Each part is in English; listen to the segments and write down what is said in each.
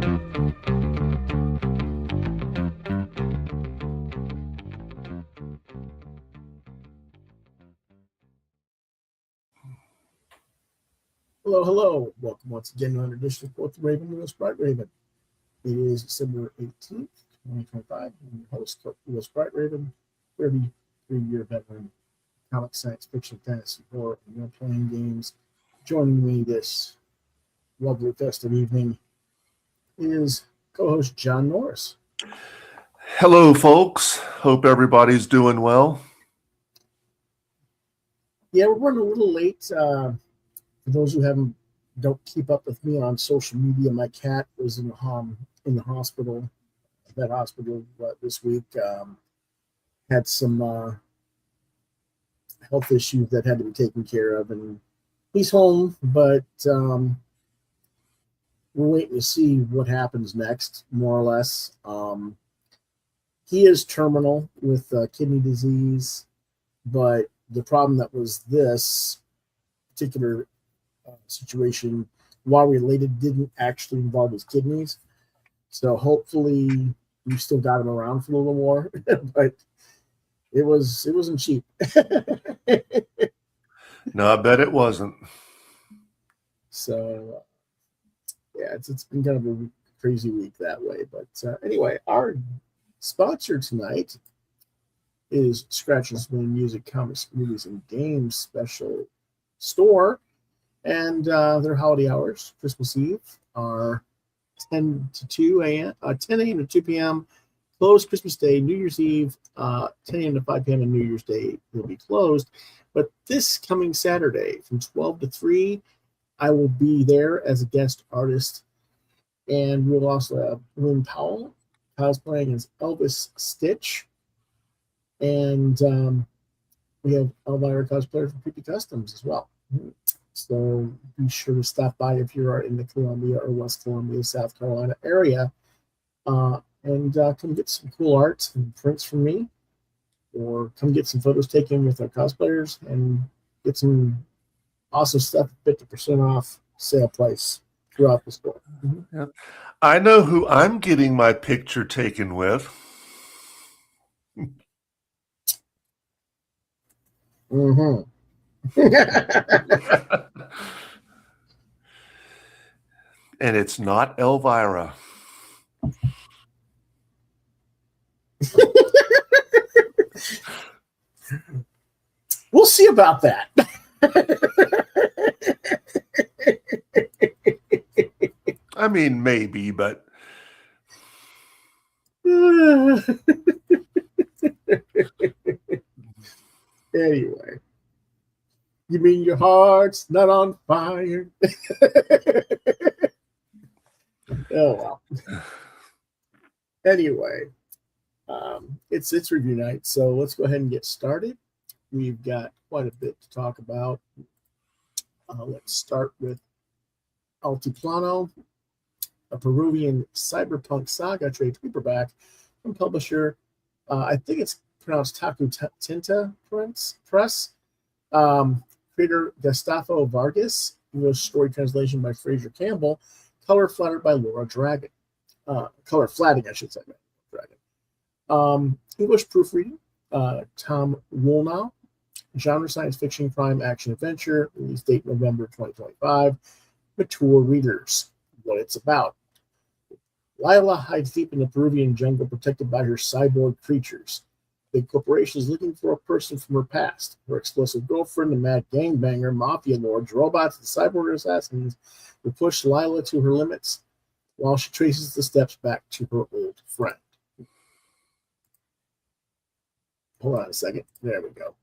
Hello, hello. Welcome once again to another edition of Quoth, Raven and Raven. It is December 18th, 2025. I'm your host, Lewis Bright Raven, 33-year veteran, comic, science fiction, fantasy, horror, and role-playing games. Joining me this lovely festive evening is co-host John Norris. Hello, folks. Hope everybody's doing well. Yeah, we're running a little late. For those who don't keep up with me on social media, my cat was in the hospital, vet hospital this week. Had some health issues that had to be taken care of, and he's home, but we're waiting to see what happens next, more or less. He is terminal with kidney disease, but the problem that was this particular situation, while related, didn't actually involve his kidneys. So hopefully we still got him around for a little more, but it wasn't cheap. No, I bet it wasn't. So yeah, it's been kind of a crazy week that way. But anyway, our sponsor tonight is Scratch and Spoon Music, Comics, Movies, and Games special store. And their holiday hours, Christmas Eve, are 10 a.m. to 2 p.m. Closed Christmas Day, New Year's Eve, 10 a.m. to 5 p.m. and New Year's Day will be closed. But this coming Saturday from 12 to 3, I will be there as a guest artist. And we'll also have Lynn Powell cosplaying as Elvis Stitch. And we have Elvira cosplayer from Creepy Customs as well. So be sure to stop by if you are in the Columbia or West Columbia, South Carolina area, and come get some cool art and prints from me, or come get some photos taken with our cosplayers and get some awesome stuff at 50% off sale price throughout the store. Mm-hmm. Yeah. I know who I'm getting my picture taken with. Mm-hmm. And it's not Elvira. We'll see about that. I mean, maybe, but anyway. You mean your heart's not on fire? Oh, well. Anyway, it's review night, so let's go ahead and get started. We've got quite a bit to talk about. Let's start with Altiplano, a Peruvian cyberpunk saga trade paperback from publisher, I think it's pronounced Tacu Tinta Press. Creator Gustavo Vargas, English story translation by Fraser Campbell, color flattered by Laura Dragon. Color flatting, I should say. Dragon. English proofreading, Tom Woolnow. Genre science fiction, crime, action, adventure. Release date November 2025. Mature readers. What it's about. Lila hides deep in the Peruvian jungle protected by her cyborg creatures. Big corporation is looking for a person from her past. Her explosive girlfriend, the mad gangbanger, mafia lords, robots, and cyborg assassins will push Lila to her limits while she traces the steps back to her old friend. Hold on a second. There we go.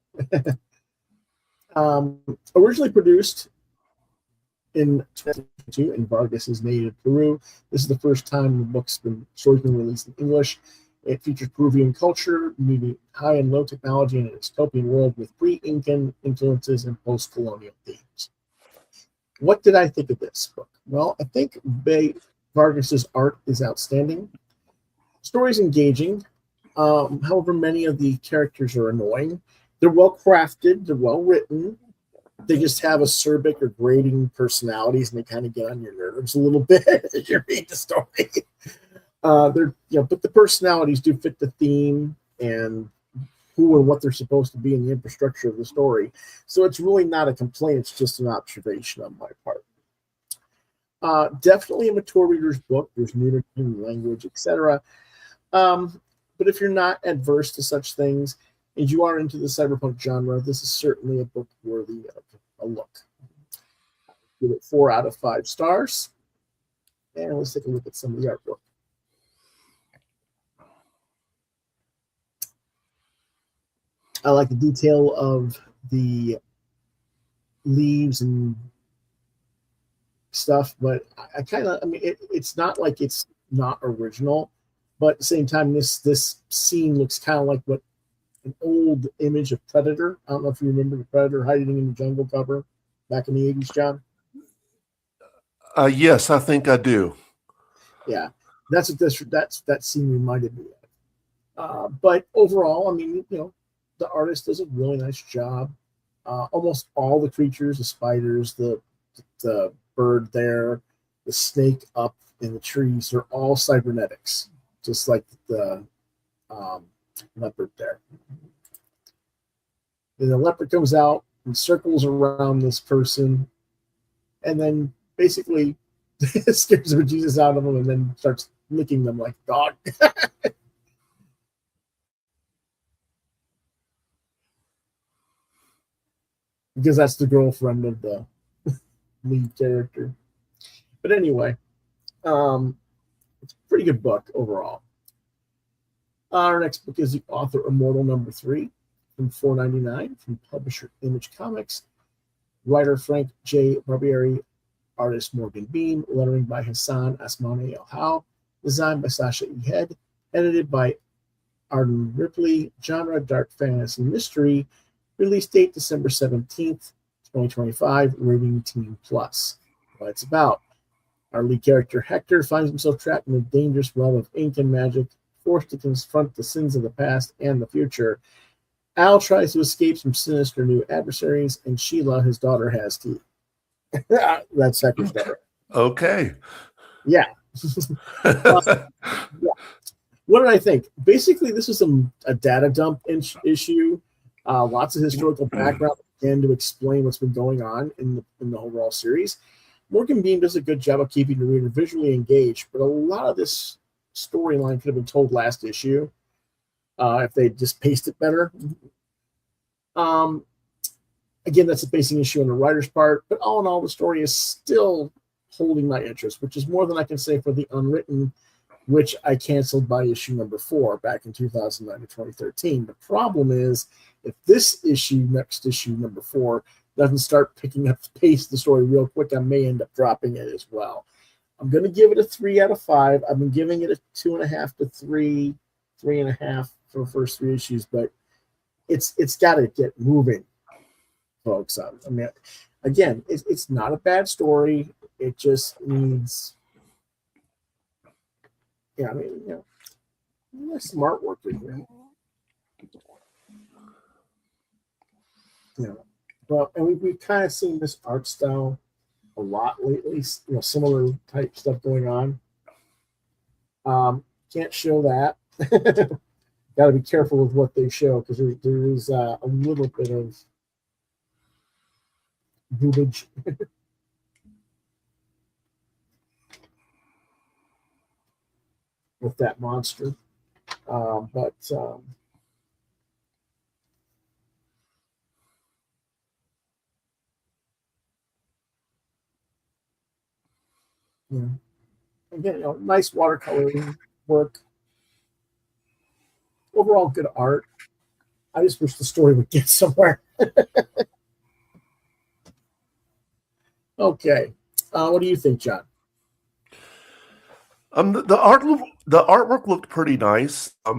Originally produced in 2022 in Vargas's native Peru, this is the first time the book's story's been released in English. It features Peruvian culture, meeting high and low technology in a dystopian world with pre-Incan influences and post-colonial themes. What did I think of this book? Well, I think Vargas's art is outstanding. Story's engaging. However, many of the characters are annoying. They're well crafted. They're well written. they just have acerbic or grating personalities, and they kind of get on your nerves a little bit as you read the story. But the personalities do fit the theme and who and what they're supposed to be in the infrastructure of the story. So it's really not a complaint. It's just an observation on my part. Definitely a mature reader's book. There's nudity in language, etc. But if you're not adverse to such things and you are into the cyberpunk genre, this is certainly a book worthy of a look. Give it 4 out of 5 stars. And let's take a look at some of the artwork. I like the detail of the leaves and stuff, but it's not like it's not original, but at the same time, this scene looks kind of like what an old image of Predator. I don't know if you remember the Predator hiding in the jungle cover back in the 80s, John. Yes, I think I do. Yeah, that's what that scene reminded me of. But overall, I mean, the artist does a really nice job. Almost all the creatures, the spiders, the bird there, the snake up in the trees, are all cybernetics, just like the leopard there. And the leopard comes out and circles around this person, and then basically scares the bejesus out of them, and then starts licking them like a dog. Because that's the girlfriend of the lead character. But anyway, it's a pretty good book overall. Our next book is The Author Immortal #3 from $4.99 from publisher Image Comics. Writer Frank J. Barbieri, artist Morgan Beam, lettering by Hassan Asmani El-Hau, designed by Sasha E. Head, edited by Arden Ripley, genre dark fantasy mystery. Release date December 17th, 2025, rating Teen Plus. What it's about. Our lead character, Hector, finds himself trapped in a dangerous realm of ink and magic, forced to confront the sins of the past and the future. Al tries to escape from sinister new adversaries, and Sheila, his daughter, has teeth. That's Hector's daughter. Okay. Yeah. Yeah. What did I think? Basically, this is a data dump issue. Lots of historical background again to explain what's been going on in the overall series. Morgan Beam does a good job of keeping the reader visually engaged, but a lot of this storyline could have been told last issue if they just paced it better. Again, that's a pacing issue on the writer's part, but all in all, the story is still holding my interest, which is more than I can say for the Unwritten, which I canceled by issue #4 back in 2009 to 2013. The problem is, if this issue, next issue #4, doesn't start picking up the pace of the story real quick, I may end up dropping it as well. I'm going to give it a 3 out of 5. I've been giving it a 2.5 to 3, 3.5 for the first 3 issues, but it's got to get moving, folks. I mean, again, it's not a bad story. It just needs, there's some artwork in here. Well, and we've kind of seen this art style a lot lately, similar type stuff going on. Can't show that. Got to be careful with what they show, because there is a little bit of boobage. With that monster. Again, nice watercoloring work. Overall, good art. I just wish the story would get somewhere. Okay. What do you think, John? The artwork looked pretty nice. I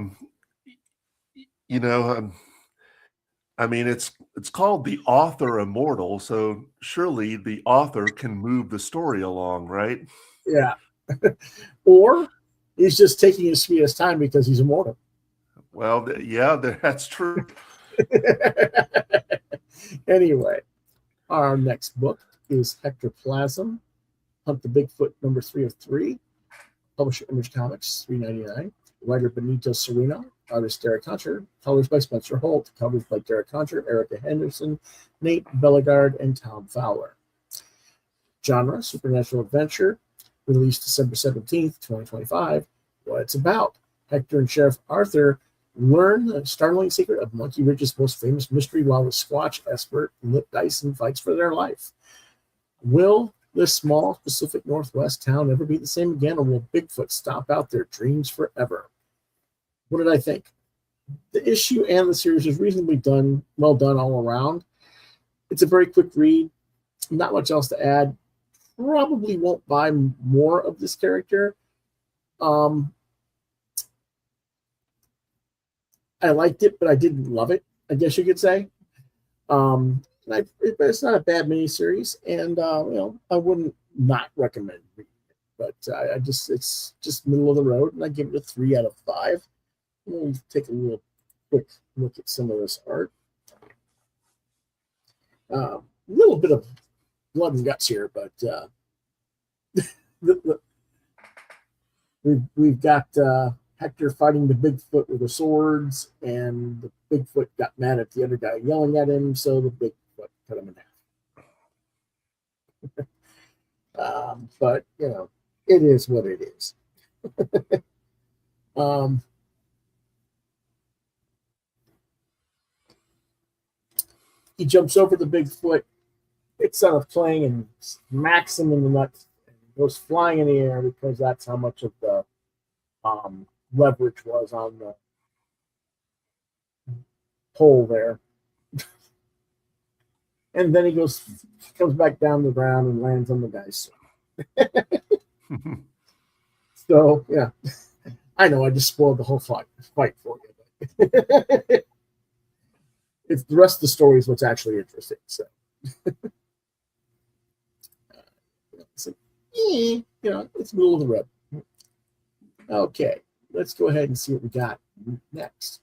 mean, it's called The Author Immortal, so surely the author can move the story along, right? Yeah. Or he's just taking his sweetest time because he's immortal. Well, yeah, that's true. Anyway, Our next book is Hector PLASM, Hunt the Bigfoot number 3 of 3. Publisher Image Comics, $3.99. Writer Benito Sereno. Artist Derek Hunter. Colors by Spencer Holt. Covers by Derek Hunter, Erica Henderson, Nate Bellegarde, and Tom Fowler. Genre, supernatural adventure. Released December 17th, 2025. What it's about. Hector and Sheriff Arthur learn the startling secret of Monkey Ridge's most famous mystery while the Squatch expert Lip Dyson fights for their life. Will this small Pacific Northwest town ever be the same again, or will Bigfoot stomp out their dreams forever? What did I think? The issue and the series is reasonably well done all around. It's a very quick read. Not much else to add. Probably won't buy more of this character. I liked it, but I didn't love it, I guess you could say. It's not a bad miniseries, and I wouldn't not recommend reading it. But it's just middle of the road, and I give it a 3 out of 5. We'll take a quick look at some of this art. A little bit of blood and guts here, but we've got Hector fighting the Bigfoot with the swords, and the Bigfoot got mad at the other guy yelling at him, so the Bigfoot cut him in half. But, it is what it is. He jumps over the Bigfoot, picks out a plane, and smacks him in the nuts, and goes flying in the air because that's how much of the leverage was on the pole there. And then he comes back down the ground and lands on the guy's sword. So, yeah. I know I just spoiled the whole fight for you. It's the rest of the story is what's actually interesting. So, it's middle of the road. Okay, let's go ahead and see what we got next.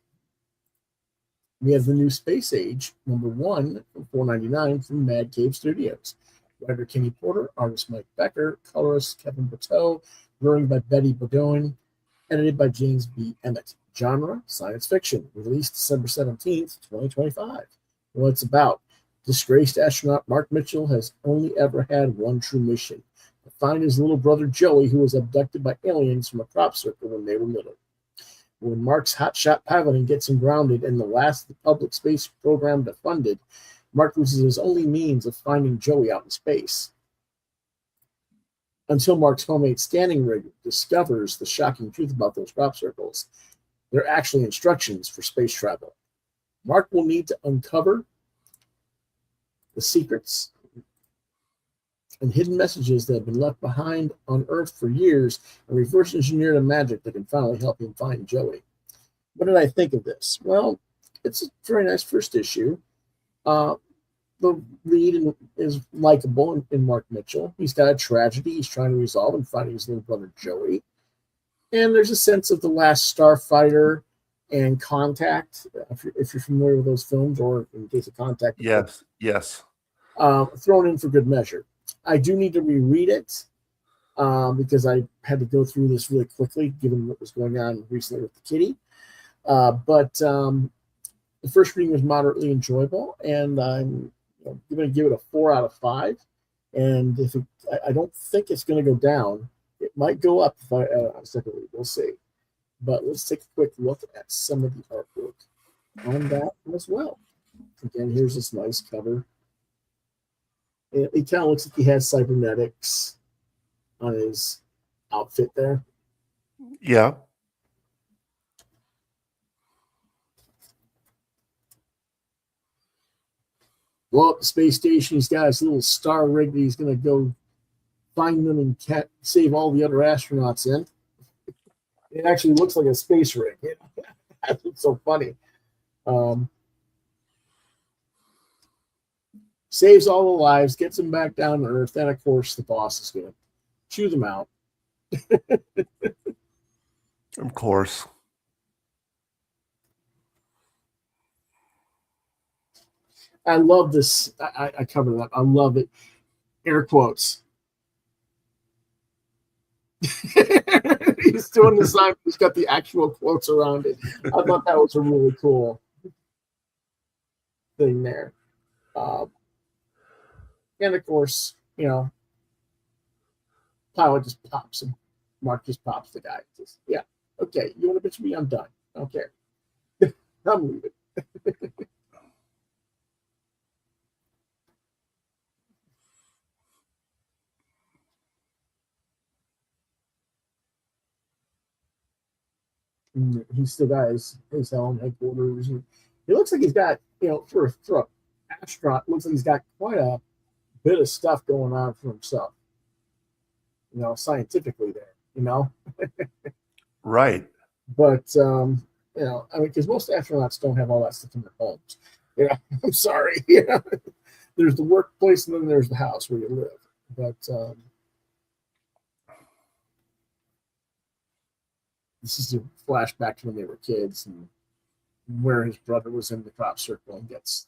We have the new Space Age, number 1, from $4.99 from Mad Cave Studios. Writer Kenny Porter, artist Mike Becker, colorist Kevin Bateau, drawing by Betty Bodoin, edited by James B. Emmett. Genre, science fiction. Released December 17th, 2025. Well, it's about disgraced astronaut Mark Mitchell has only ever had one true mission: to find his little brother Joey, who was abducted by aliens from a crop circle when they were little. When Mark's hotshot piloting gets him grounded and the last of the public space program defunded, Mark loses his only means of finding Joey out in space. Until Mark's homemade scanning rig discovers the shocking truth about those crop circles. They're actually instructions for space travel. Mark will need to uncover the secrets and hidden messages that have been left behind on Earth for years and reverse engineer the magic that can finally help him find Joey. What did I think of this? Well, it's a very nice first issue. The lead is likable in Mark Mitchell. He's got a tragedy he's trying to resolve and finding his little brother Joey. And there's a sense of The Last Starfighter and Contact, if you're familiar with those films, or in case of Contact. Yes. Thrown in for good measure. I do need to reread it because I had to go through this really quickly, given what was going on recently with the kitty. But the first reading was moderately enjoyable, and I'm going to give it a 4 out of 5. And I don't think it's going to go down. It might go up if I second read. We'll see. But let's take a quick look at some of the artwork on that as well. Again, here's this nice cover. It kind of looks like he has cybernetics on his outfit there. Yeah. Well, at the space station, he's got his little star rig that he's going to go find them and save all the other astronauts in. It actually looks like a space rig. That's what's so funny. Saves all the lives, gets them back down to Earth, and of course the boss is going to chew them out. Of course. I love this. I covered that. I love it. Air quotes. He's doing the sign. He's got the actual quotes around it. I thought that was a really cool thing there. And of course, you know, Pilot just pops him. Mark just pops the guy. Just, yeah, okay, you want to bitch me? I'm done. I don't care. I'm leaving. He still got his own headquarters. And he looks like he's got, you know, for an astronaut, looks like he's got quite a bit of stuff going on for himself. You know, scientifically there, you know? Right. But, you know, I mean, because most astronauts don't have all that stuff in their homes. You know, I'm sorry. You know, there's the workplace and then there's the house where you live. But this is a flashback to when they were kids and where his brother was in the crop circle and gets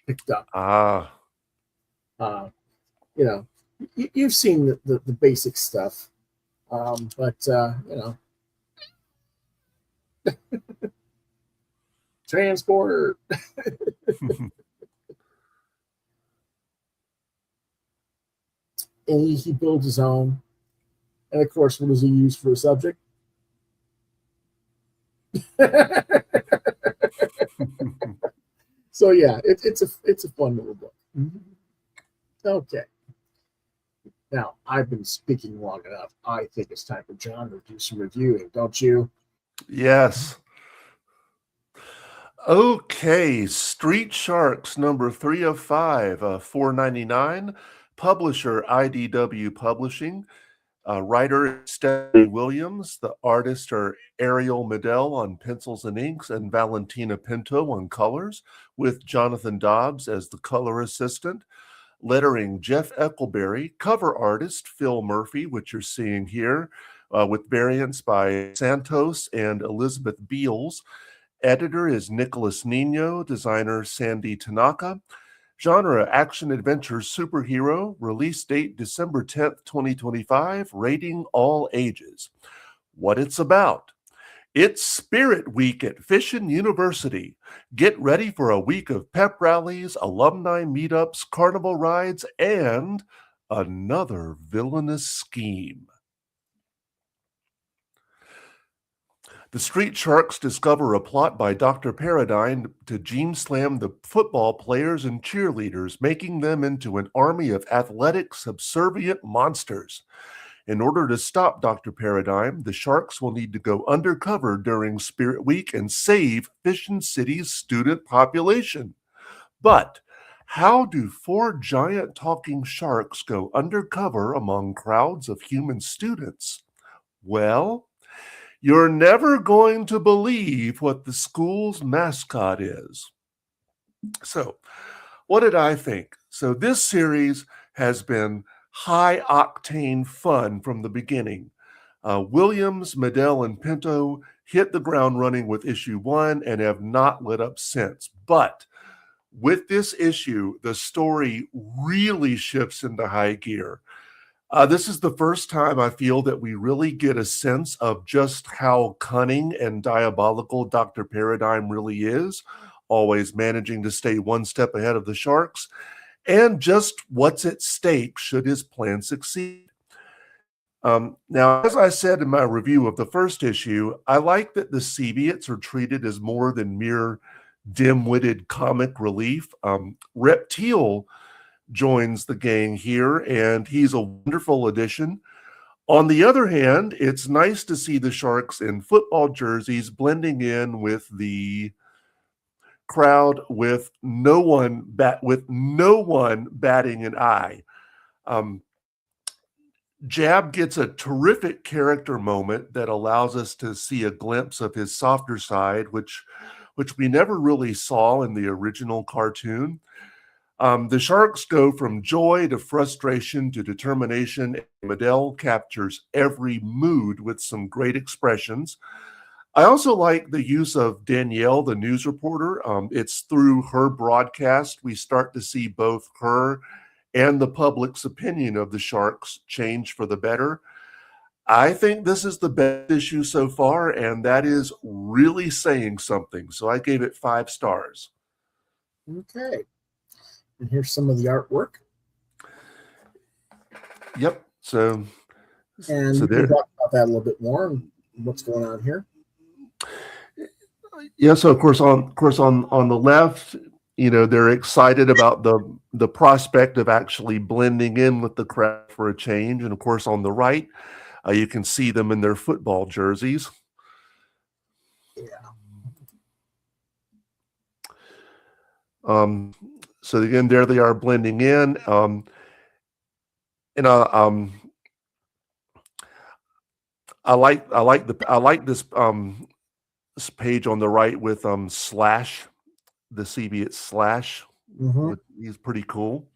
picked up. You know, you've seen the basic stuff, but you know, transporter. And he builds his own. And of course, what does he use for a subject? So yeah, it's a fun little book. Okay. Now I've been speaking long enough. I think it's time for John to do some reviewing, don't you? Yes. Okay, Street Sharks number 3 of 5, $4.99. Publisher IDW Publishing. Writer Stephanie Williams. The artists are Ariel Medell on pencils and inks and Valentina Pinto on colors, with Jonathan Dobbs as the color assistant. Lettering Jeff Eckelberry. Cover artist Phil Murphy, which you're seeing here, with variants by Santos and Elizabeth Beals. Editor is Nicholas Nino. Designer Sandy Tanaka. Genre, action, adventure, superhero. Release date December 10th, 2025. Rating all ages. What it's about. It's Spirit Week at Fishin University. Get ready for a week of pep rallies, alumni meetups, carnival rides, and another villainous scheme. The Street Sharks discover a plot by Dr. Paradigm to gene slam the football players and cheerleaders, making them into an army of athletic, subservient monsters. In order to stop Dr. Paradigm, the Sharks will need to go undercover during Spirit Week and save Fishin City's student population. But how do 4 giant talking sharks go undercover among crowds of human students? Well, you're never going to believe what the school's mascot is. So, what did I think? So, this series has been high-octane fun from the beginning. Williams, Medell, and Pinto hit the ground running with issue 1 and have not let up since. But with this issue, the story really shifts into high gear. This is the first time I feel that we really get a sense of just how cunning and diabolical Dr. Paradigm really is, always managing to stay one step ahead of the Sharks, and just what's at stake should his plan succeed. Now, as I said in my review of the first issue, I like that the Symbiotes are treated as more than mere dim-witted comic relief. Reptile joins the gang here, and he's a wonderful addition. On the other hand, it's nice to see the Sharks in football jerseys blending in with the crowd with no one batting an eye. Jab gets a terrific character moment that allows us to see a glimpse of his softer side, which we never really saw in the original cartoon. The Sharks go from joy to frustration to determination. Medell captures every mood with some great expressions. I also like the use of Danielle, the news reporter. It's through her broadcast we start to see both her and the public's opinion of the Sharks change for the better. I think this is the best issue so far, and that is really saying something. So I gave it 5 stars. Okay. And here's some of the artwork. Yep. So we can talk about that a little bit more and what's going on here. Yeah. So of course on the left, you know, they're excited about the prospect of actually blending in with the crowd for a change, and of course on the right, you can see them in their football jerseys. Yeah. So again, there they are blending in. And I like this this page on the right with Slash, the CB at Slash. Mm-hmm. He's pretty cool.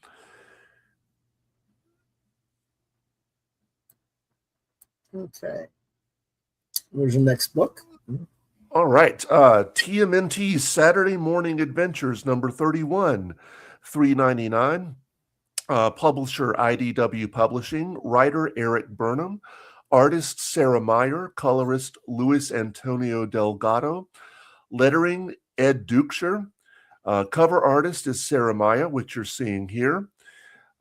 Okay. Here's your next book. All right. TMNT Saturday Morning Adventures number 31, $3.99. Publisher IDW Publishing, writer Eric Burnham, artist Sarah Meyer, colorist Luis Antonio Delgado, lettering Ed Dukeshire, cover artist is Sarah Meyer, which you're seeing here.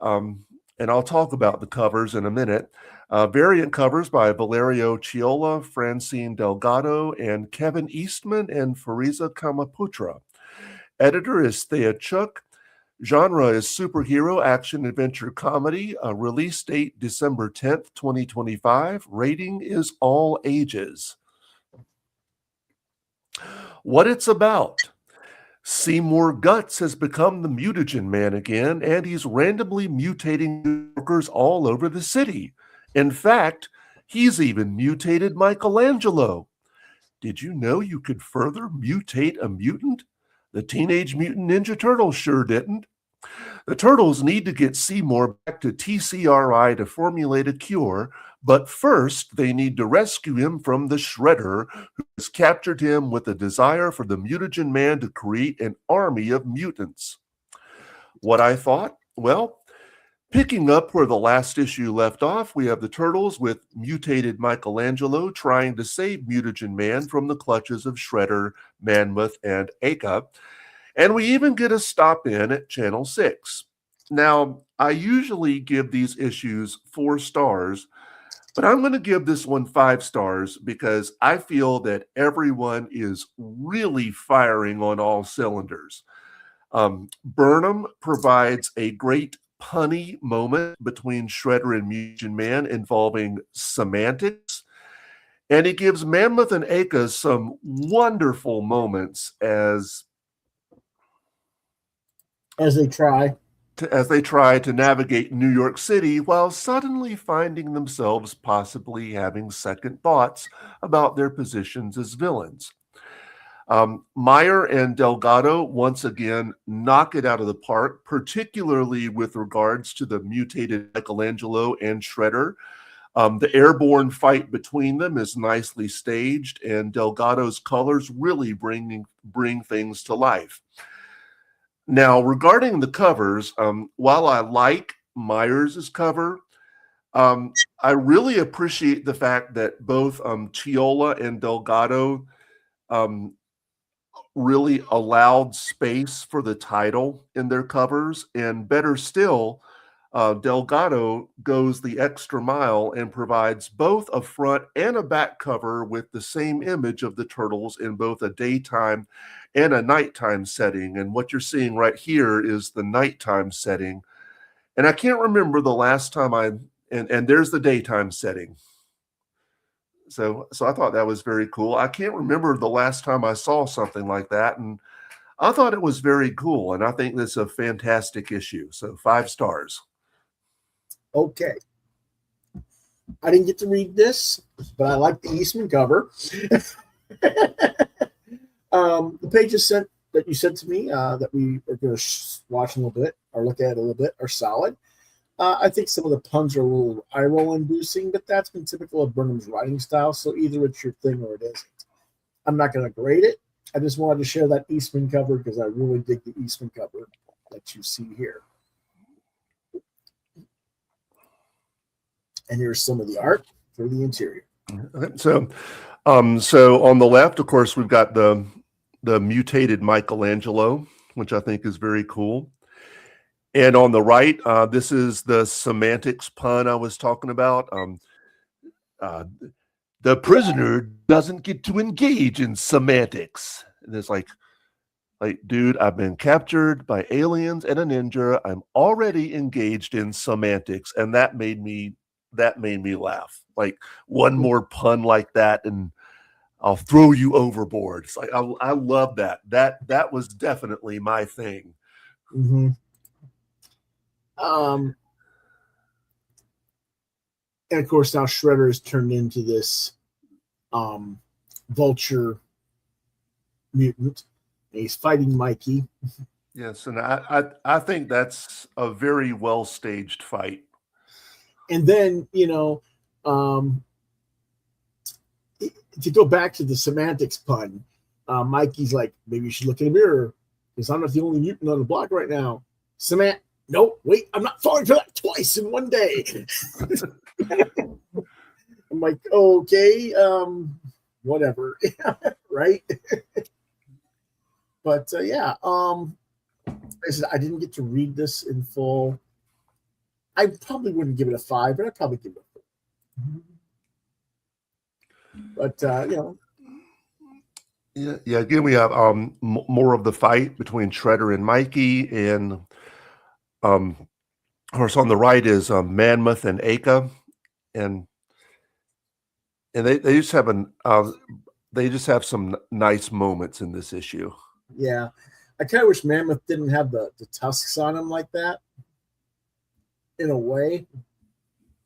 And I'll talk about the covers in a minute. Variant covers by Valerio Chiola, Francine Delgado, and Kevin Eastman and Fariza Kamaputra. Editor is Thea Chuk. Genre is superhero, action, adventure, comedy. Release date December 10th, 2025. Rating is all ages. What it's about. Seymour Guts has become the mutagen man again, and he's randomly mutating New Yorkers all over the city. In fact, he's even mutated Michelangelo. Did you know you could further mutate a mutant? The Teenage Mutant Ninja Turtles sure didn't. The Turtles need to get Seymour back to TCRI to formulate a cure, but first they need to rescue him from the Shredder, who has captured him with a desire for the mutagen man to create an army of mutants. What I thought? Well, picking up where the last issue left off, we have the Turtles with mutated Michelangelo trying to save Mutagen Man from the clutches of Shredder, Manmoth, and Aka. And we even get a stop in at Channel 6. Now, I usually give these issues 4 stars, but I'm going to give this one 5 stars because I feel that everyone is really firing on all cylinders. Burnham provides a great punny moment between Shredder and Mutagen Man involving semantics. And he gives Manmoth and Aka some wonderful moments as they try to navigate New York City while suddenly finding themselves possibly having second thoughts about their positions as villains. Meyer and Delgado once again knock it out of the park, particularly with regards to the mutated Michelangelo and Shredder. The airborne fight between them is nicely staged, and Delgado's colors really bring things to life. Now, regarding the covers, while I like Meyers' cover, I really appreciate the fact that both Chiola and Delgado really allowed space for the title in their covers, and better still, Delgado goes the extra mile and provides both a front and a back cover with the same image of the Turtles in both a daytime and a nighttime setting. And what you're seeing right here is the nighttime setting. And I can't remember the last time and there's the daytime setting. So I thought that was very cool. I can't remember the last time I saw something like that, and I thought it was very cool, and I think this is a fantastic issue. So 5 stars. Okay. I didn't get to read this, but I like the Eastman cover. The pages that you sent to me that we are going to watch a little bit or look at a little bit are solid. I think some of the puns are a little eye-roll inducing, but that's been typical of Burnham's writing style, so either it's your thing or it isn't. I'm not going to grade it. I just wanted to share that Eastman cover because I really dig the Eastman cover that you see here. And here's some of the art for the interior. Okay, so on the left, of course, we've got the mutated Michelangelo, which I think is very cool. And on the right, this is the semantics pun I was talking about. The prisoner doesn't get to engage in semantics. And it's like, dude, I've been captured by aliens and a ninja. I'm already engaged in semantics, and that made me laugh. Like, one more pun like that, and I'll throw you overboard. It's like I love that. That was definitely my thing. Mm-hmm. And of course, now Shredder is turned into this vulture mutant. And he's fighting Mikey. Yes, and I think that's a very well staged fight. And then, you know, to go back to the semantics pun, Mikey's like, maybe you should look in the mirror because I'm not the only mutant on the block right now. No, wait, I'm not falling for that twice in one day. I'm like, okay, whatever, right? But yeah, I said I didn't get to read this in full. I probably wouldn't give it a 5, but I'd probably give it a 4. But you know, yeah. Again, we have more of the fight between Shredder and Mikey, and of course on the right is Mammoth and Aka, and they just have some nice moments in this issue. Yeah, I kind of wish Mammoth didn't have the tusks on him like that, in a way.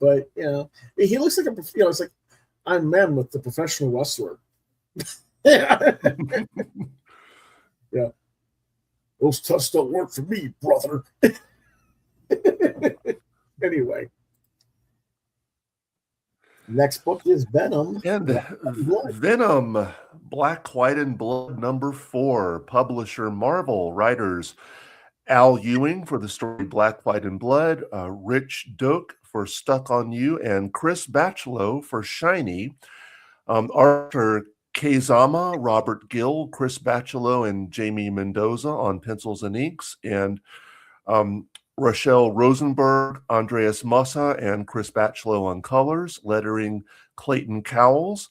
But you know, he looks like it's like I'm Mammoth, the professional wrestler. Yeah. Yeah. Those tusks don't work for me, brother. Anyway. Next book is Venom. And Venom, Black, White, and Blood, #4. Publisher Marvel. Writers Al Ewing for the story Black, White, and Blood, Rich Doak for Stuck on You, and Chris Bachalo for Shiny. Arthur Kazama, Robert Gill, Chris Bachalo, and Jamie Mendoza on pencils and inks, and Rochelle Rosenberg, Andreas Mossa, and Chris Bachalo on colors, lettering Clayton Cowles.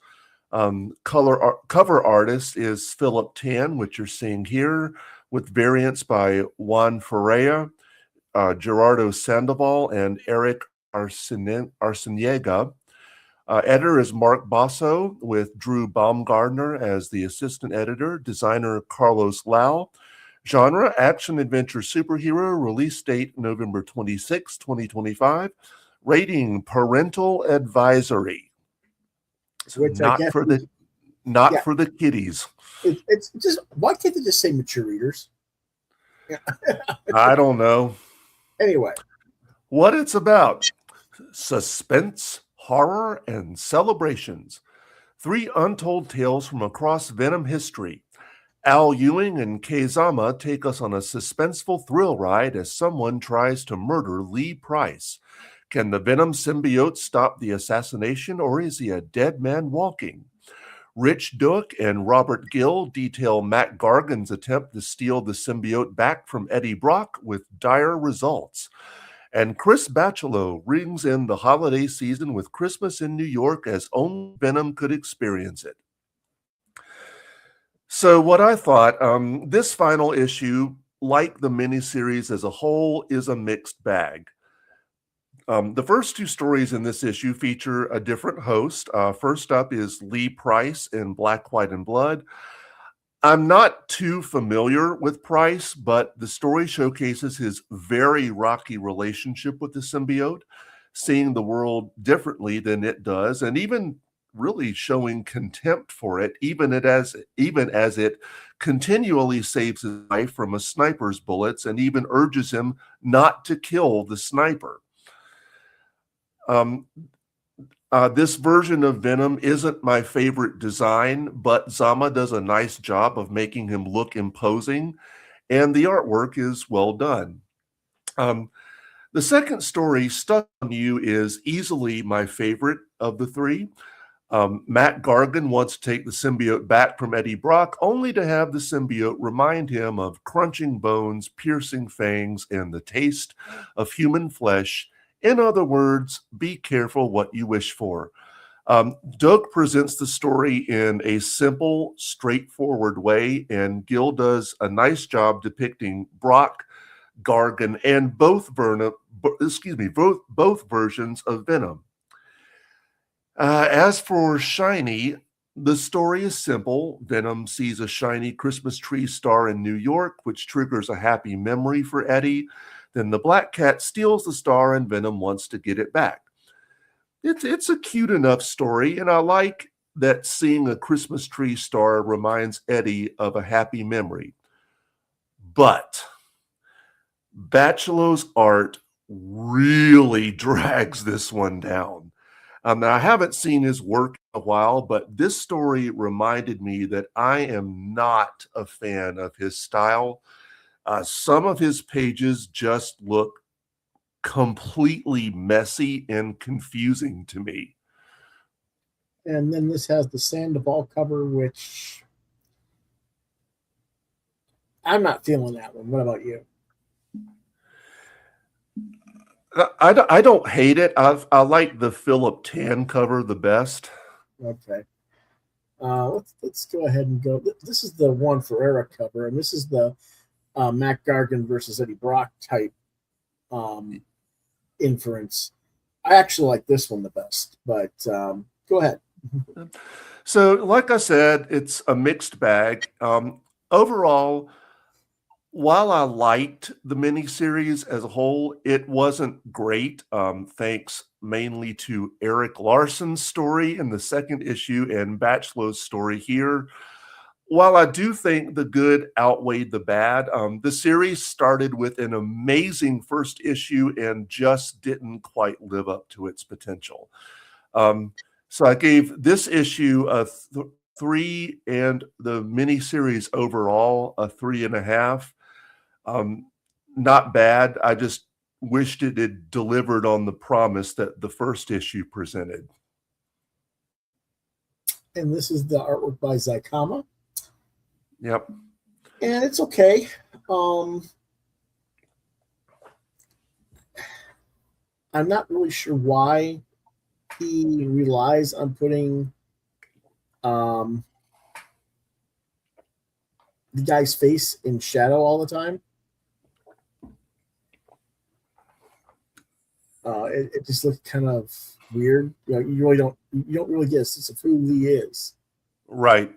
Cover artist is Philip Tan, which you're seeing here, with variants by Juan Ferreira, Gerardo Sandoval, and Eric Arciniega. Editor is Mark Basso, with Drew Baumgardner as the assistant editor, designer Carlos Lau. Genre, action, adventure, superhero. Release date November 26, 2025. Rating, parental advisory. So not for the kiddies. It's just, why can't they just say mature readers? I don't know. Anyway. What it's about: suspense, horror, and celebrations. 3 untold tales from across Venom history. Al Ewing and Kazama take us on a suspenseful thrill ride as someone tries to murder Lee Price. Can the Venom symbiote stop the assassination, or is he a dead man walking? Rich Doak and Robert Gill detail Matt Gargan's attempt to steal the symbiote back from Eddie Brock with dire results. And Chris Bachalo rings in the holiday season with Christmas in New York as only Venom could experience it. So what I thought, this final issue, like the miniseries as a whole, is a mixed bag. The first 2 stories in this issue feature a different host. First up is Lee Price in Black, White, and Blood. I'm not too familiar with Price, but the story showcases his very rocky relationship with the symbiote, seeing the world differently than it does, and even really showing contempt for it, even as it continually saves his life from a sniper's bullets and even urges him not to kill the sniper. This version of Venom isn't my favorite design, but Zama does a nice job of making him look imposing, and the artwork is well done. The second story, Stuck on You, is easily my favorite of the three. Matt Gargan wants to take the symbiote back from Eddie Brock, only to have the symbiote remind him of crunching bones, piercing fangs, and the taste of human flesh. In other words, be careful what you wish for. Doug presents the story in a simple, straightforward way, and Gil does a nice job depicting Brock, Gargan, and both versions of Venom. As for Shiny, the story is simple. Venom sees a shiny Christmas tree star in New York, which triggers a happy memory for Eddie. Then the Black Cat steals the star, and Venom wants to get it back. It's a cute enough story, and I like that seeing a Christmas tree star reminds Eddie of a happy memory. But Bachelot's art really drags this one down. Now, I haven't seen his work in a while, but this story reminded me that I am not a fan of his style. Some of his pages just look completely messy and confusing to me. And then this has the Sandoval cover, which I'm not feeling that one. What about you? I don't hate it. I like the Philip Tan cover the best. Okay. Let's go ahead and go. This is the one for Eric cover, and this is the Matt Gargan versus Eddie Brock type inference. I actually like this one the best, but go ahead. So, like I said, it's a mixed bag. Overall, while I liked the miniseries as a whole, it wasn't great. Thanks mainly to Eric Larson's story in the second issue and Bachelot's story here. While I do think the good outweighed the bad, the series started with an amazing first issue and just didn't quite live up to its potential. So I gave this issue a 3 and the miniseries overall a 3.5. Not bad. I just wished it had delivered on the promise that the first issue presented. And this is the artwork by Zycama. Yep. And it's okay. I'm not really sure why he relies on putting the guy's face in shadow all the time. It just looks kind of weird. You don't really get a sense of who he is, right?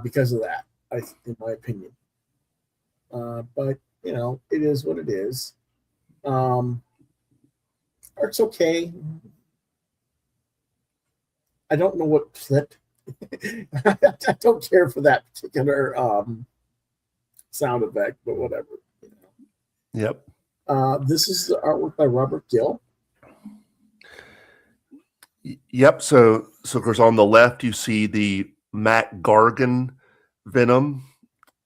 Because of that, in my opinion. But it is what it is. Art's okay. I don't know what flip. I don't care for that particular sound effect, but whatever. Yep. This is the artwork by Robert Gill. Yep. So of course, on the left, you see the Matt Gargan Venom.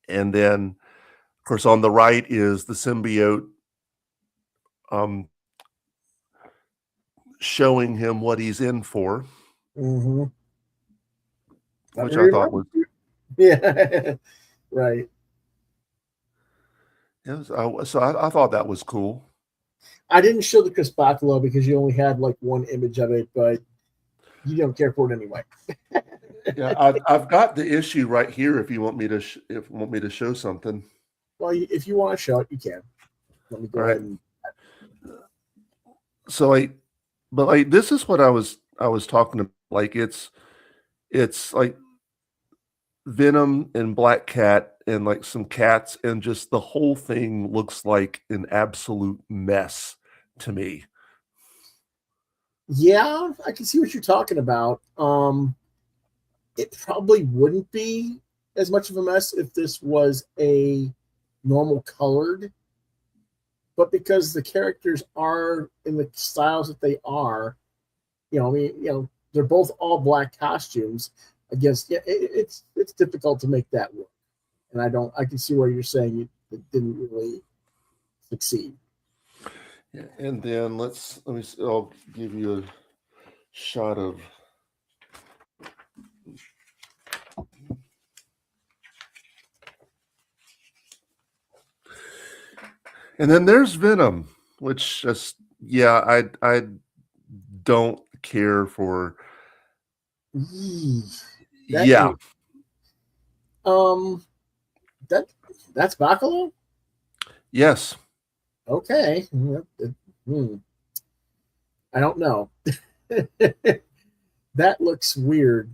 And then, of course, on the right is the symbiote showing him what he's in for. Mm-hmm. Which I thought was... Yeah, right. So I thought that was cool. I didn't show the Chris Bacalo because you only had like one image of it, but you don't care for it anyway. Yeah, I've got the issue right here. If you want me to show something. Well, if you want to show it, you can. Let me go ahead and. So this is what I was talking about. Like it's like Venom and Black Cat and like some cats, and just the whole thing looks like an absolute mess to me. Yeah, I can see what you're talking about. It probably wouldn't be as much of a mess if this was a normal colored, but because the characters are in the styles that they are, I mean, they're both all black costumes against. Yeah, it's difficult to make that work, and I can see where you're saying it didn't really succeed. Yeah, and then I'll give you a shot of. And then there's Venom, which just I don't care for. Yeah. That's Bacalo? Yes. Okay. I don't know. That looks weird.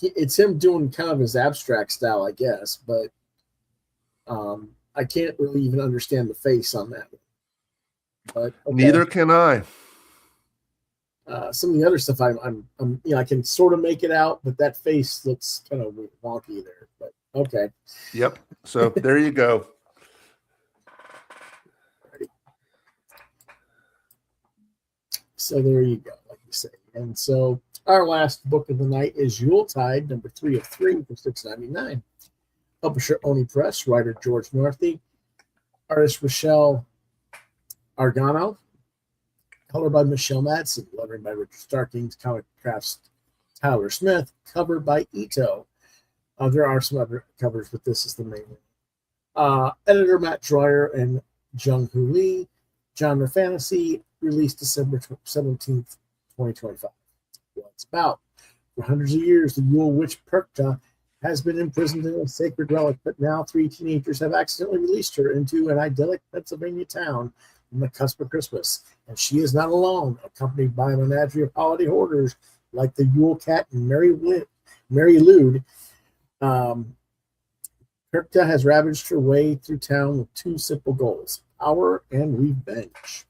It's him doing kind of his abstract style, I guess, but I can't really even understand the face on that one. But okay. Neither can I. Some of the other stuff, I can sort of make it out, but that face looks kind of wonky there. But okay. Yep. So there you go. So there you go, like you say. And so our last book of the night is Yuletide, number 3 of 3 for $6.99. Publisher Oni Press, writer George Northy, artist Rochelle Argano, color by Michelle Madsen, lettering by Richard Starkings, comic crafts Tyler Smith, cover by Ito. There are some other covers, but this is the main one. Editor Matt Dreyer and Jung Hoo Lee. Genre Fantasy, released December 17th, 2025. Well, it's about. For hundreds of years, the Yule witch Perkta has been imprisoned in a sacred relic, but now 3 teenagers have accidentally released her into an idyllic Pennsylvania town on the cusp of Christmas. And she is not alone, accompanied by a menagerie of holiday hoarders like the Yule Cat and Mary Lude. Perkta has ravaged her way through town with 2 simple goals: power and revenge.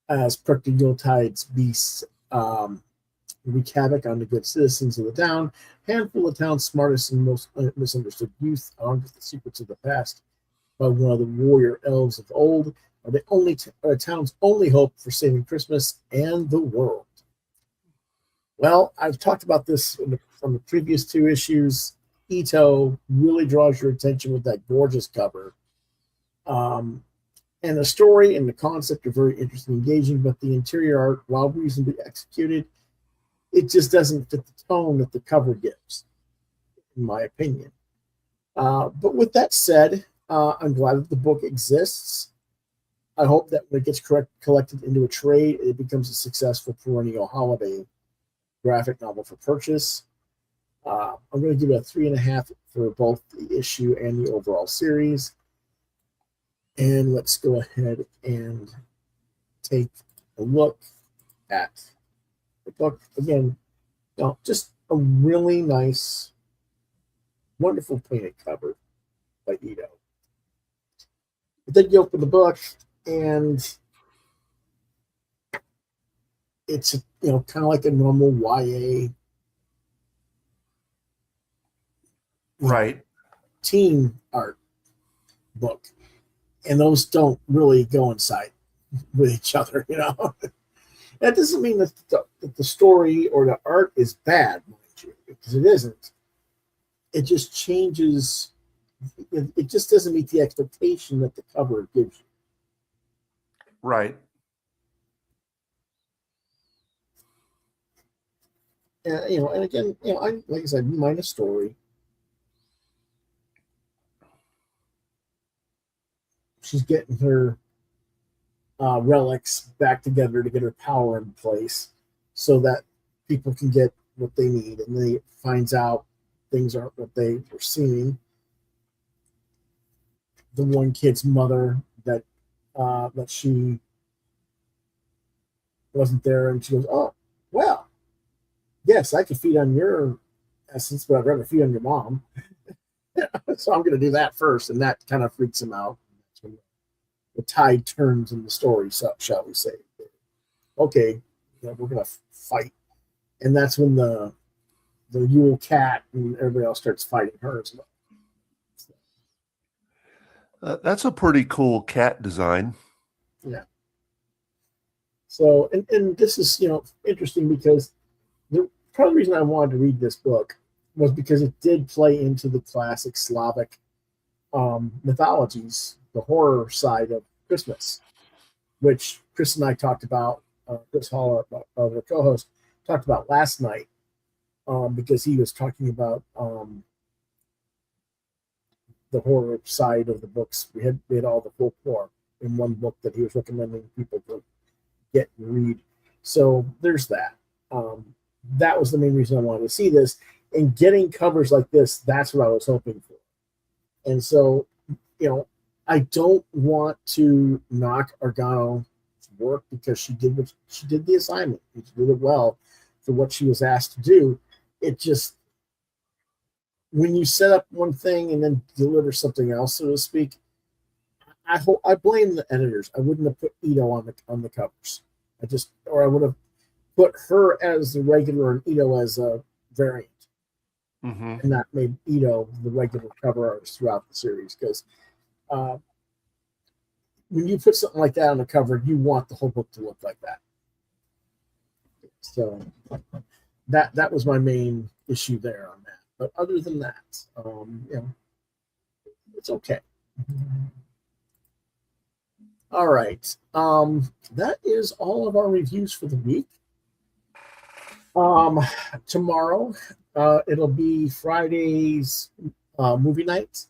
As Perkta Yuletide's beasts wreak havoc on the good citizens of the town, a handful of the town's smartest and most misunderstood youth, armed with the secrets of the past by one of the warrior elves of old, are the town's only hope for saving Christmas and the world. Well, I've talked about this from the previous 2 issues. Ito really draws your attention with that gorgeous cover. And the story and the concept are very interesting and engaging, but the interior art, while reasonably executed, it just doesn't fit the tone that the cover gives, in my opinion. But with that said, I'm glad that the book exists. I hope that when it gets collected into a trade, it becomes a successful perennial holiday graphic novel for purchase. I'm going to give it a 3.5 for both the issue and the overall series. And let's go ahead and take a look at the book. Again, just a really nice, wonderful painted cover by Ito. But then you open the book, and it's kind of like a normal YA right teen art book, and those don't really go inside with each other. That doesn't mean that the story or the art is bad, mind you, because it isn't. It just changes. It just doesn't meet the expectation that the cover gives you. Right. And again, like I said, mind the story. She's getting her relics back together to get her power in place so that people can get what they need. And they finds out things aren't what they were seeing. The one kid's mother that she wasn't there, and she goes, "Oh, well, yes, I can feed on your essence, but I'd rather feed on your mom." So I'm going to do that first, and that kind of freaks him out. That's when the tide turns in the story, so shall we say? Okay, we're going to fight, and that's when the Yule Cat and everybody else starts fighting her as well. That's a pretty cool cat design. So, and this is, interesting because part of the reason I wanted to read this book was because it did play into the classic Slavic mythologies, the horror side of Christmas, which Chris and I talked about. Chris Hall, our co-host, talked about last night because he was talking about the horror side of the books. We had all the folklore in one book that he was recommending people to get and read. So there's that. That was the main reason I wanted to see this. And getting covers like this, that's what I was hoping for. And so, I don't want to knock Argano's work because she did the assignment. She did it well for what she was asked to do. It just, when you set up one thing and then deliver something else, so to speak, I blame the editors. I wouldn't have put Ito on the covers. I would have put her as the regular and Ito as a variant, and not made Ito the regular cover artist throughout the series. Because when you put something like that on the cover, you want the whole book to look like that. So that was my main issue there on that. But other than that, it's okay. All right. That is all of our reviews for the week. Tomorrow, it'll be Friday's movie night.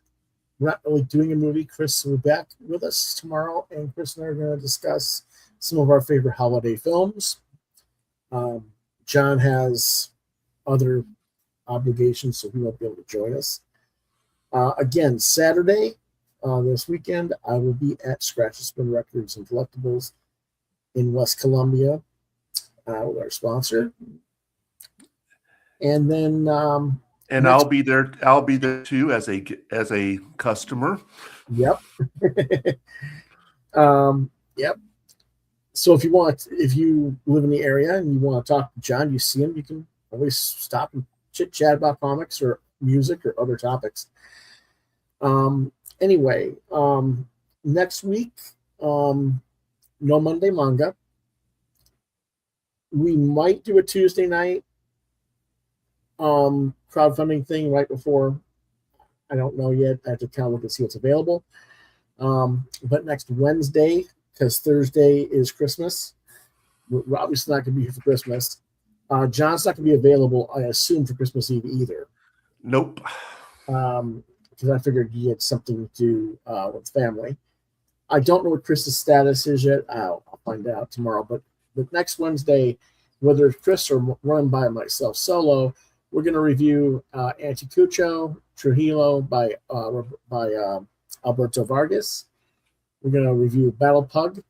We're not really doing a movie. Chris will be back with us tomorrow, and Chris and I are going to discuss some of our favorite holiday films. John has other obligations, so he won't be able to join us. Again, Saturday, this weekend, I will be at Scratch and Spin Records and Collectibles in West Columbia with our sponsor. And then I'll be there. I'll be there too as a customer. Yep. Yep. So if you live in the area and you want to talk to John, you see him, you can always stop and chit chat about comics or music or other topics. Anyway, next week, no Monday manga. We might do a Tuesday night crowdfunding thing right before. I don't know yet. I have to kind of look and see what's available. But next Wednesday, because Thursday is Christmas, we're obviously not going to be here for Christmas. John's not going to be available, I assume, for Christmas Eve either. Nope. Because I figured he had something to do with family. I don't know what Chris's status is yet. I'll find out tomorrow. But next Wednesday, whether it's Chris or run by myself solo, we're going to review Anticucho Trujillo by Alberto Vargas. We're going to review Battle Pug,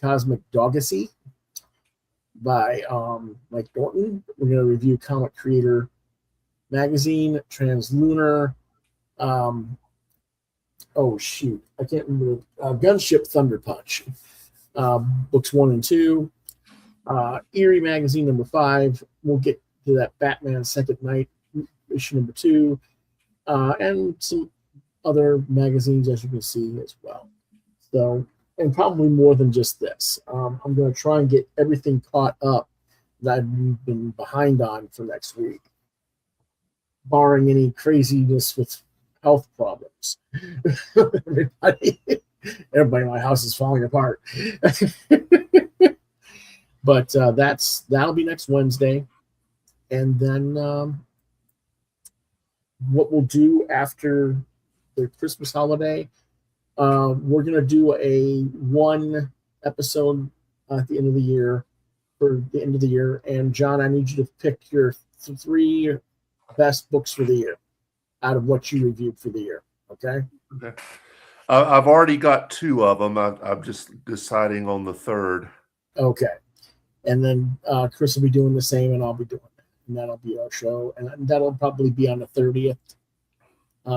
Cosmic Doggacy by Mike Norton. We're going to review Comic Creator Magazine, Translunar. Oh shoot, I can't remember. Gunship Thunder Punch, books 1 and 2. Eerie Magazine number 5. We'll get to that Batman Second Night issue number 2, and some other magazines, as you can see, as well. So, and probably more than just this. I'm going to try and get everything caught up that I've been behind on for next week, barring any craziness with health problems. Everybody in my house is falling apart. But that'll be next Wednesday. And then what we'll do after the Christmas holiday, we're going to do a 1 episode at the end of the year, for the end of the year. And John, I need you to pick your 3 best books for the year out of what you reviewed for the year. Okay. I've already got 2 of them. I'm just deciding on the 3rd. Okay. And then Chris will be doing the same, and I'll be doing that. And that'll be our show. And that'll probably be on the 30th,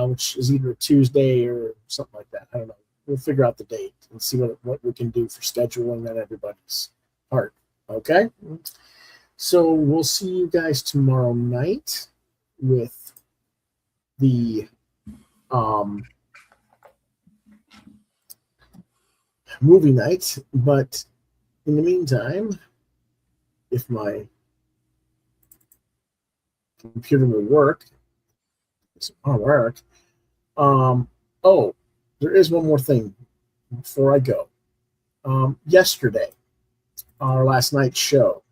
which is either a Tuesday or something like that. I don't know. We'll figure out the date and see what we can do for scheduling on everybody's part. Okay? So we'll see you guys tomorrow night with the movie night. But in the meantime, if my computer will work, it's going to work. Oh, there is one more thing before I go. Yesterday, our last night's show,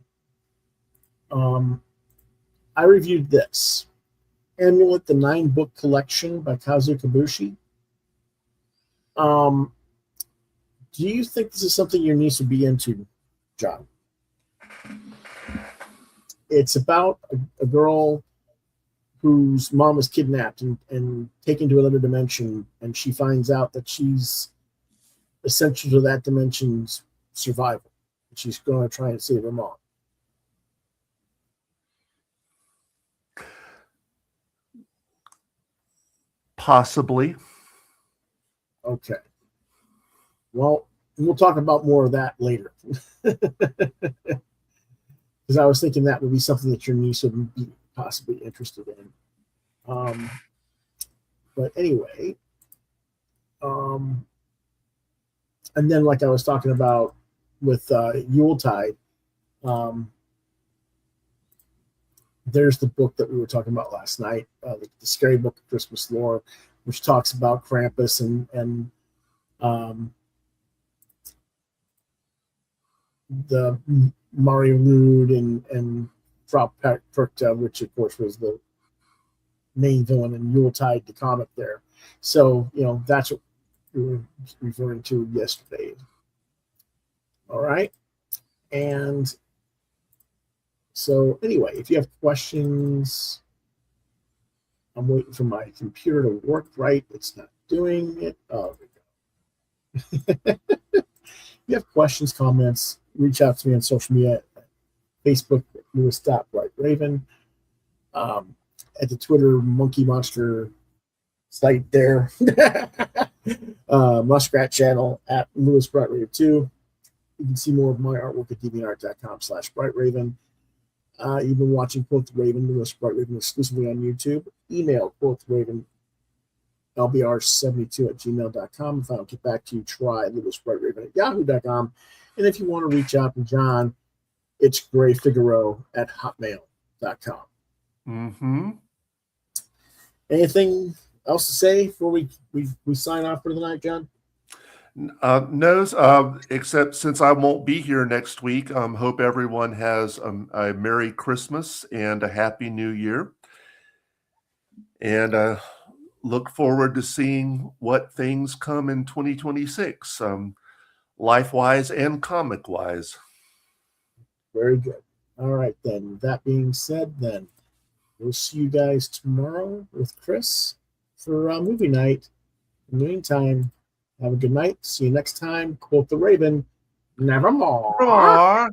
I reviewed this Amulet, the 9-book collection by Kazu Kibushi. Do you think this is something your niece would be into, John? It's about a girl whose mom was kidnapped and taken to another dimension, and she finds out that she's essential to that dimension's survival. She's going to try and save her mom. Possibly. Okay. Well, we'll talk about more of that later. Because I was thinking that would be something that your niece would be possibly interested in. But anyway, and then like I was talking about with Yuletide, there's the book that we were talking about last night, the Scary Book of Christmas Lore, which talks about Krampus and the Mario Lude and Frau Perkta, which of course was the main villain in Yuletide, the comic there. So, that's what we were referring to yesterday. All right. And so anyway, if you have questions, I'm waiting for my computer to work right. It's not doing it. Oh, there we go. If you have questions, comments, reach out to me on social media, Facebook, Lewis.BrightRaven, at the Twitter Monkey Monster site there, Muskrat channel at Lewis BrightRaven 2. You can see more of my artwork at deviantart.com/BrightRaven. You've been watching Quoth the Raven, Lewis BrightRaven exclusively on YouTube. Email QuothRaven lbr72@gmail.com. If I don't get back to you, try lewisbrightraven@yahoo.com. And if you want to reach out to John, it's grayfigaro@hotmail.com. Mm-hmm. Anything else to say before we sign off for the night, John? No, except since I won't be here next week, hope everyone has a Merry Christmas and a Happy New Year. And look forward to seeing what things come in 2026, life-wise and comic-wise. Very good. All right, then. That being said, then, we'll see you guys tomorrow with Chris for movie night. In the meantime, have a good night. See you next time. Quoth the Raven. Nevermore.